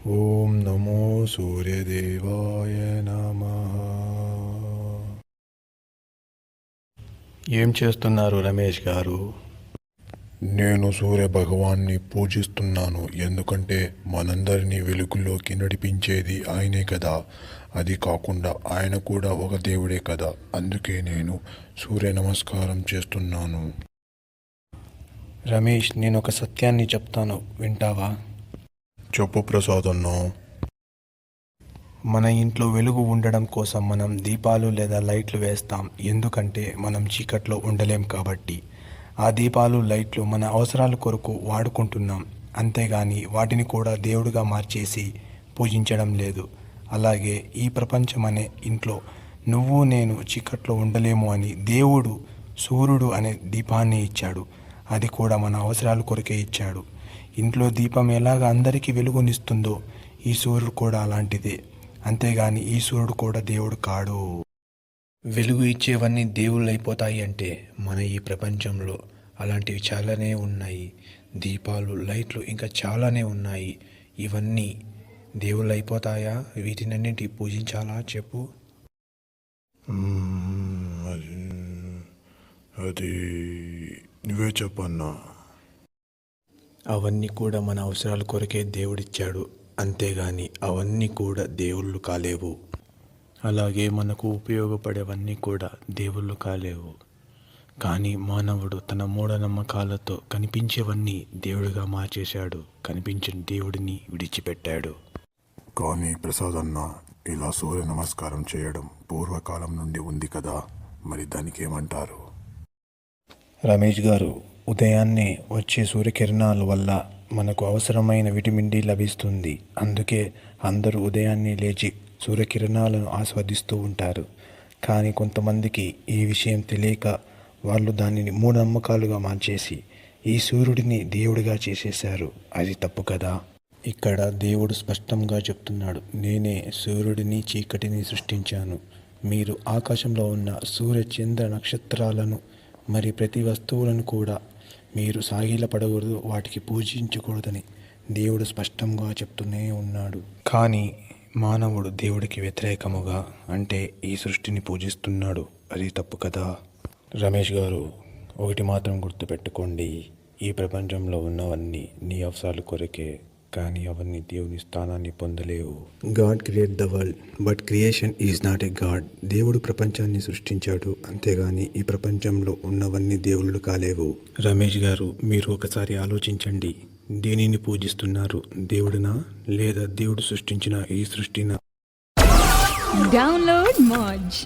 ఓం నమో సూర్యదేవాయ నమః. ఏం చేస్తున్నారు రమేష్ గారు? నేను సూర్య భగవాన్ని పూజిస్తున్నాను. ఎందుకంటే మనందరినీ వెలుగులోకి నడిపించేది ఆయనే కదా. అది కాకుండా ఆయన కూడా ఒక దేవుడే కదా. అందుకే నేను సూర్య నమస్కారం చేస్తున్నాను. రమేష్, నేను ఒక సత్యాన్ని చెప్తాను, వింటావా? చెప్పు ప్రసాద్ అన్న. మన ఇంట్లో వెలుగు ఉండడం కోసం మనం దీపాలు లేదా లైట్లు వేస్తాం. ఎందుకంటే మనం చీకట్లో ఉండలేం కాబట్టి. ఆ దీపాలు లైట్లు మన అవసరాల కొరకు వాడుకుంటున్నాం, అంతేగాని వాటిని కూడా దేవుడిగా మార్చేసి పూజించడం లేదు. అలాగే ఈ ప్రపంచం అనే ఇంట్లో నువ్వు నేను చీకట్లో ఉండలేము అని దేవుడు సూర్యుడు అనే దీపాన్ని ఇచ్చాడు. అది కూడా మన అవసరాల కొరకే ఇచ్చాడు. ఇంట్లో దీపం ఎలాగ అందరికీ వెలుగునిస్తుందో ఈ సూర్యుడు కూడా అలాంటిదే. అంతేగాని ఈ సూర్యుడు కూడా దేవుడు కాడు. వెలుగు ఇచ్చేవన్నీ దేవుళ్ళు అయిపోతాయి అంటే మన ఈ ప్రపంచంలో అలాంటివి చాలానే ఉన్నాయి. దీపాలు, లైట్లు ఇంకా చాలానే ఉన్నాయి. ఇవన్నీ దేవుళ్ళు అయిపోతాయా? వీటినన్నింటి పూజించాలా చెప్పు? అది నువ్వే చెప్పన్నా. అవన్నీ కూడా మన అవసరాల కొరకే దేవుడిచ్చాడు, అంతేగాని అవన్నీ కూడా దేవుళ్ళు కాలేవు. అలాగే మనకు ఉపయోగపడేవన్నీ కూడా దేవుళ్ళు కాలేవు. కానీ మానవుడు తన మూఢనమ్మకాలతో కనిపించేవన్నీ దేవుడిగా మార్చేశాడు, కనిపించిన దేవుడిని విడిచిపెట్టాడు. కానీ ప్రసాద్ అన్న, ఇలా సూర్య నమస్కారం చేయడం పూర్వకాలం నుండి ఉంది కదా, మరి దానికి ఏమంటారు? రమేష్ గారు, ఉదయాన్నే వచ్చే సూర్యకిరణాల వల్ల మనకు అవసరమైన విటమిన్ డి లభిస్తుంది. అందుకే అందరూ ఉదయాన్నే లేచి సూర్యకిరణాలను ఆస్వాదిస్తూ ఉంటారు. కానీ కొంతమందికి ఈ విషయం తెలియక వాళ్ళు దానిని మూఢనమ్మకాలుగా మార్చేసి ఈ సూర్యుడిని దేవుడిగా చేసేశారు. అది తప్పు కదా. ఇక్కడ దేవుడు స్పష్టంగా చెప్తున్నాడు, నేనే సూర్యుడిని చీకటిని సృష్టించాను. మీరు ఆకాశంలో ఉన్న సూర్య చంద్ర నక్షత్రాలను మరి ప్రతి వస్తువులను కూడా మీరు సాగిలపడకూడదు, వాటికి పూజించకూడదని దేవుడు స్పష్టంగా చెప్తూనే ఉన్నాడు. కానీ మానవుడు దేవుడికి వ్యతిరేకముగా అంటే ఈ సృష్టిని పూజిస్తున్నాడు. అది తప్పు కదా. రమేష్ గారు, ఒకటి మాత్రం గుర్తుపెట్టుకోండి, ఈ ప్రపంచంలో ఉన్నవన్నీ నీ అవసరాల కొరకే, కానీ అవన్నీ దేవుని స్థానాన్ని పొందలేవు. God create the world but creation is not a God. దేవుడు ప్రపంచాన్ని సృష్టించాడు, అంతేగాని ఈ ప్రపంచంలో ఉన్నవన్నీ దేవుళ్ళు కాలేవు. రమేష్ గారు, మీరు ఒకసారి ఆలోచించండి, దేనిని పూజిస్తున్నారు? దేవుడినా లేదా దేవుడు సృష్టించిన ఈ సృష్టినా? డౌన్లోడ్ మోజ్.